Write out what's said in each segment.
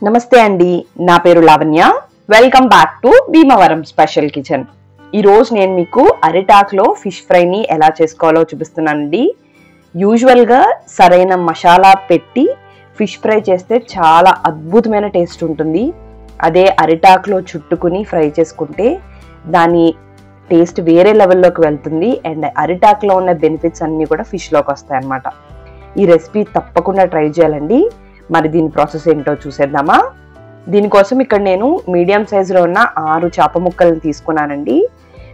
నమస్తే అండి, నా పేరు Lavanya. Welcome back to Bhimavaram special kitchen. ఈరోజు నేను మీకు అరిటాకులో ఫిష్ ఫ్రైని ఎలా చేసుకోవాలో చూపిస్తున్నానండి. యూజువల్గా సరైన మసాలా పెట్టి ఫిష్ ఫ్రై చేస్తే చాలా అద్భుతమైన టేస్ట్ ఉంటుంది. అదే అరిటాకులో చుట్టుకుని ఫ్రై చేసుకుంటే దాని టేస్ట్ వేరే లెవెల్లోకి వెళ్తుంది. అండ్ అరిటాకులో ఉన్న బెనిఫిట్స్ అన్నీ కూడా ఫిష్లోకి వస్తాయి అన్నమాట. ఈ రెసిపీ తప్పకుండా ట్రై చేయాలండి. మరి దీని ప్రాసెస్ ఏంటో చూసేద్దామా. దీనికోసం ఇక్కడ నేను మీడియం సైజులో ఉన్న 6 చేప ముక్కలను తీసుకున్నానండి.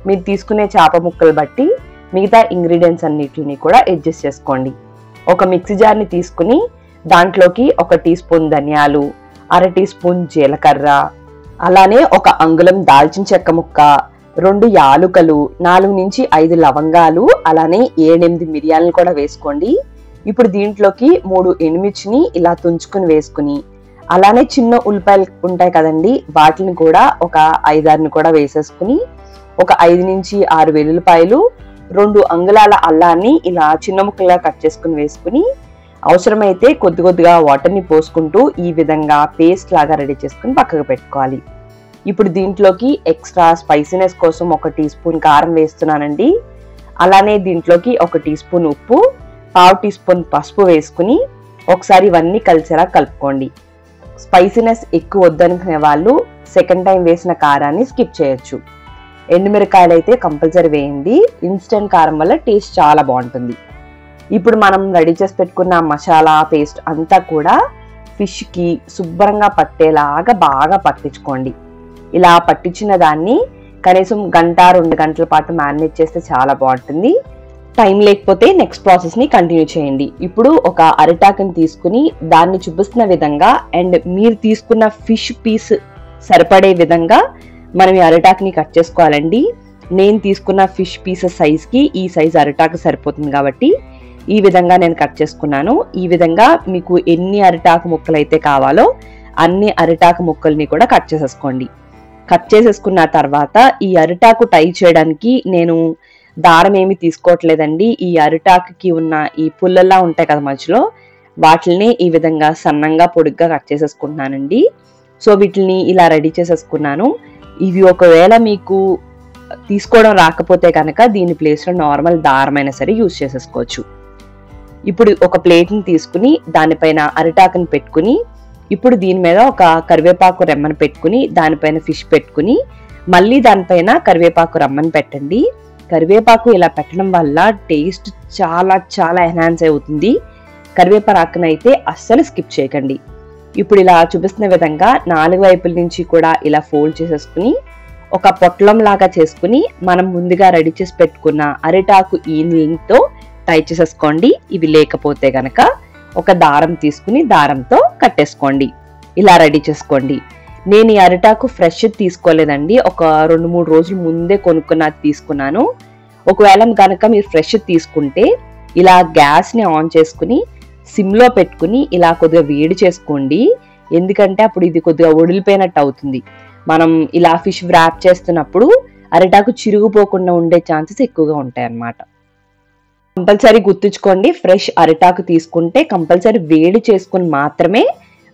మీరు తీసుకునే చేప ముక్కలు బట్టి మిగతా ఇంగ్రీడియంట్స్ అన్నిటిని కూడా అడ్జస్ట్ చేసుకోండి. ఒక మిక్సీ జార్ని తీసుకుని దాంట్లోకి 1 టీ స్పూన్ ధనియాలు, 1/2 టీ స్పూన్ జీలకర్ర, అలానే 1 అంగుళం దాల్చిన చెక్క ముక్క, 2 యాలుకలు, 4 నుంచి 5 లవంగాలు, అలానే 7-8 మిరియాలను కూడా వేసుకోండి. ఇప్పుడు దీంట్లోకి 3 ఎండుమిర్చిని ఇలా తుంచుకుని వేసుకుని, అలానే చిన్న ఉల్లిపాయలు ఉంటాయి కదండి, వాటిని కూడా ఒక 5-6 కూడా వేసేసుకుని, ఒక 5 నుంచి 6 వెల్లుల్లిపాయలు, 2 అంగుళాల అల్లాన్ని ఇలా చిన్న ముక్కలుగా కట్ చేసుకుని వేసుకుని, అవసరమైతే కొద్దిగా వాటర్ని పోసుకుంటూ ఈ విధంగా పేస్ట్ లాగా రెడీ చేసుకుని పక్కకు పెట్టుకోవాలి. ఇప్పుడు దీంట్లోకి ఎక్స్ట్రా స్పైసీనెస్ కోసం 1 టీ స్పూన్ కారం వేస్తున్నానండి. అలానే దీంట్లోకి 1 టీ స్పూన్ ఉప్పు, 1/2 టీ స్పూన్ పసుపు వేసుకుని ఒకసారి ఇవన్నీ కలిసేలా కలుపుకోండి. స్పైసీనెస్ ఎక్కువ వద్దనుకునే వాళ్ళు సెకండ్ టైం వేసిన కారాన్ని స్కిప్ చేయొచ్చు. ఎండుమిరకాయలు అయితే కంపల్సరీ వేయండి. ఇన్స్టెంట్ కారం వల్ల టేస్ట్ చాలా బాగుంటుంది. ఇప్పుడు మనం రెడీ చేసి పెట్టుకున్న మసాలా పేస్ట్ అంతా కూడా ఫిష్కి శుభ్రంగా పట్టేలాగా బాగా పట్టించుకోండి. ఇలా పట్టించిన దాన్ని కనీసం 1-2 గంటల పాటు మ్యారినేట్ చేస్తే చాలా బాగుంటుంది. టైం లేకపోతే నెక్స్ట్ ప్రాసెస్ని కంటిన్యూ చేయండి. ఇప్పుడు ఒక అరిటాకుని తీసుకుని దాన్ని చూపిస్తున్న విధంగా అండ్ మీరు తీసుకున్న ఫిష్ పీస్ సరిపడే విధంగా మనం ఈ అరిటాకుని కట్ చేసుకోవాలండి. నేను తీసుకున్న ఫిష్ పీసెస్ సైజ్కి ఈ సైజ్ అరిటాకు సరిపోతుంది కాబట్టి ఈ విధంగా నేను కట్ చేసుకున్నాను. ఈ విధంగా మీకు ఎన్ని అరిటాకు ముక్కలు అయితే కావాలో అన్ని అరిటాకు ముక్కల్ని కూడా కట్ చేసేసుకోండి. కట్ చేసేసుకున్న తర్వాత ఈ అరిటాకు టై చేయడానికి నేను దారం ఏమి తీసుకోవట్లేదండి. ఈ అరిటాకుకి ఉన్న ఈ పుల్లల్లా ఉంటాయి కదా మధ్యలో, వాటిని ఈ విధంగా సన్నంగా పొడుగ్గా కట్ చేసేసుకుంటున్నానండి. సో వీటిని ఇలా రెడీ చేసేసుకున్నాను. ఇవి ఒకవేళ మీకు తీసుకోవడం రాకపోతే కనుక దీని ప్లేస్లో నార్మల్ దారమైనా సరే యూజ్ చేసేసుకోవచ్చు. ఇప్పుడు ఒక ప్లేట్ని తీసుకుని దానిపైన అరిటాకుని పెట్టుకుని, ఇప్పుడు దీని మీద ఒక కరివేపాకు రెమ్మను పెట్టుకుని దానిపైన ఫిష్ పెట్టుకుని మళ్ళీ దానిపైన కరివేపాకు రెమ్మను పెట్టండి. కరివేపాకు ఇలా పెట్టడం వల్ల టేస్ట్ చాలా చాలా ఎన్హాన్స్ అవుతుంది. కరివేపాకును అయితే అస్సలు స్కిప్ చేయకండి. ఇప్పుడు ఇలా చూపిస్తున్న విధంగా 4 వైపుల నుంచి కూడా ఇలా ఫోల్డ్ చేసేసుకుని ఒక పొట్లం లాగా చేసుకుని మనం ముందుగా రెడీ చేసి పెట్టుకున్న అరిటాకు ఈనెలతో టై చేసేసుకోండి. ఇవి లేకపోతే గనక ఒక దారం తీసుకుని దారంతో కట్టేసుకోండి. ఇలా రెడీ చేసుకోండి. నేను ఈ అరిటాకు ఫ్రెష్ తీసుకోలేదండి, ఒక 2-3 రోజుల ముందే కొనుక్కున్నది తీసుకున్నాను. ఒకవేళ కనుక మీరు ఫ్రెష్ తీసుకుంటే ఇలా గ్యాస్ని ఆన్ చేసుకుని సిమ్లో పెట్టుకుని ఇలా కొద్దిగా వేడి చేసుకోండి. ఎందుకంటే అప్పుడు ఇది కొద్దిగా ఒడిలిపోయినట్టు అవుతుంది. మనం ఇలా ఫిష్ వ్రాప్ చేస్తున్నప్పుడు అరిటాకు చిరిగిపోకుండా ఉండే ఛాన్సెస్ ఎక్కువగా ఉంటాయి అన్నమాట. కంపల్సరీ గుర్తుంచుకోండి, ఫ్రెష్ అరిటాకు తీసుకుంటే కంపల్సరీ వేడి చేసుకుని మాత్రమే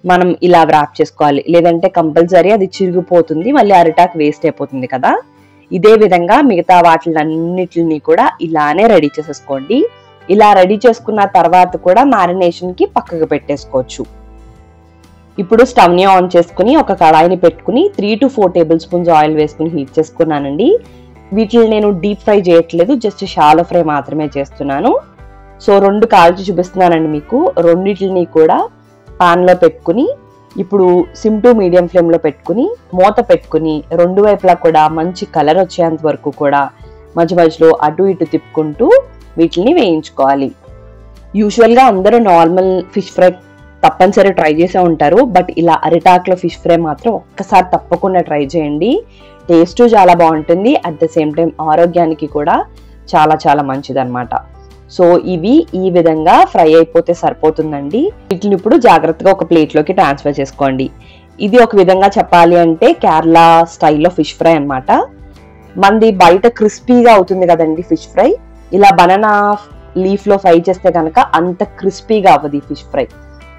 మనం ఇలా వ్రాప్ చేసుకోవాలి. లేదంటే కంపల్సరీ అది చిరిగిపోతుంది, మళ్ళీ అరిటాకు వేస్ట్ అయిపోతుంది కదా. ఇదే విధంగా మిగతా వాటిలన్నిటిని కూడా ఇలానే రెడీ చేసేసుకోండి. ఇలా రెడీ చేసుకున్న తర్వాత కూడా మ్యారినేషన్కి పక్కకు పెట్టేసుకోవచ్చు. ఇప్పుడు స్టవ్ని ఆన్ చేసుకుని ఒక కడాయిని పెట్టుకుని 3 to 4 టేబుల్ స్పూన్స్ ఆయిల్ వేసుకుని హీట్ చేసుకున్నానండి. వీటిని నేను డీప్ ఫ్రై చేయట్లేదు, జస్ట్ షాలో ఫ్రై మాత్రమే చేస్తున్నాను. సో 2 కాల్చి చూపిస్తున్నానండి మీకు. రెండిటిని కూడా పాన్లో పెట్టుకుని ఇప్పుడు సిమ్ టు మీడియం ఫ్లేమ్లో పెట్టుకుని మూత పెట్టుకుని 2 వైపులా కూడా మంచి కలర్ వచ్చేంత వరకు కూడా మధ్య మధ్యలో అటు ఇటు తిప్పుకుంటూ వీటిని వేయించుకోవాలి. యూజువల్గా అందరూ నార్మల్ ఫిష్ ఫ్రై తప్పనిసరి ట్రై చేసే ఉంటారు, బట్ ఇలా అరిటాకులో ఫిష్ ఫ్రై మాత్రం ఒక్కసారి తప్పకుండా ట్రై చేయండి. టేస్ట్ చాలా బాగుంటుంది, అట్ ద సేమ్ టైం ఆరోగ్యానికి కూడా చాలా చాలా మంచిది అనమాట. సో ఇవి ఈ విధంగా ఫ్రై అయిపోతే సరిపోతుందండి. వీటిని ఇప్పుడు జాగ్రత్తగా ఒక ప్లేట్లోకి ట్రాన్స్ఫర్ చేసుకోండి. ఇది ఒక విధంగా చెప్పాలి అంటే కేరళ స్టైల్లో ఫిష్ ఫ్రై అనమాట. మనది బయట క్రిస్పీగా అవుతుంది కదండి ఫిష్ ఫ్రై, ఇలా బనానా లీఫ్లో ఫ్రై చేస్తే కనుక అంత క్రిస్పీగా అవ్వదు ఫిష్ ఫ్రై.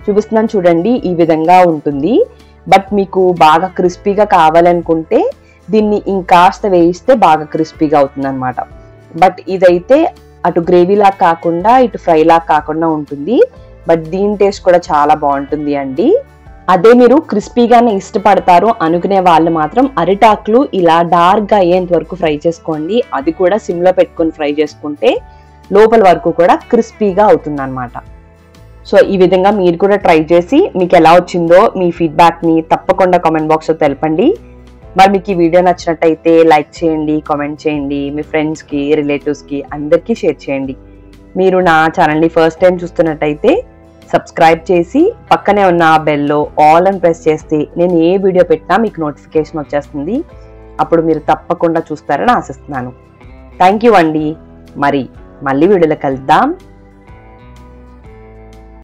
చూపిస్తున్నాను చూడండి, ఈ విధంగా ఉంటుంది. బట్ మీకు బాగా క్రిస్పీగా కావాలనుకుంటే దీన్ని ఇంకాస్త వేయిస్తే బాగా క్రిస్పీగా అవుతుంది అనమాట. బట్ ఇదైతే అటు గ్రేవీలా కాకుండా ఇటు ఫ్రైలా కాకుండా ఉంటుంది. బట్ దీని టేస్ట్ కూడా చాలా బాగుంటుంది అండి. అదే మీరు క్రిస్పీగానే ఇష్టపడతారు అనుకునే వాళ్ళు మాత్రం అరిటాకులు ఇలా డార్క్గా అయ్యేంత వరకు ఫ్రై చేసుకోండి. అది కూడా సిమ్లో పెట్టుకొని ఫ్రై చేసుకుంటే లోపల వరకు కూడా క్రిస్పీగా అవుతుంది అనమాట. సో ఈ విధంగా మీరు కూడా ట్రై చేసి మీకు ఎలా వచ్చిందో మీ ఫీడ్బ్యాక్ని తప్పకుండా కామెంట్ బాక్స్లో తెలపండి. మరి మీకు ఈ వీడియో నచ్చినట్టయితే లైక్ చేయండి, కామెంట్ చేయండి, మీ ఫ్రెండ్స్కి, రిలేటివ్స్కి అందరికీ షేర్ చేయండి. మీరు నా ఛానల్ని ఫస్ట్ టైం చూస్తున్నట్టయితే సబ్స్క్రైబ్ చేసి పక్కనే ఉన్న ఆ బెల్లో ఆల్ అని ప్రెస్ చేస్తే నేను ఏ వీడియో పెట్టినా మీకు నోటిఫికేషన్ వచ్చేస్తుంది. అప్పుడు మీరు తప్పకుండా చూస్తారని ఆశిస్తున్నాను. థ్యాంక్ యూ అండి. మళ్ళీ వీడియోలో కలుద్దాం.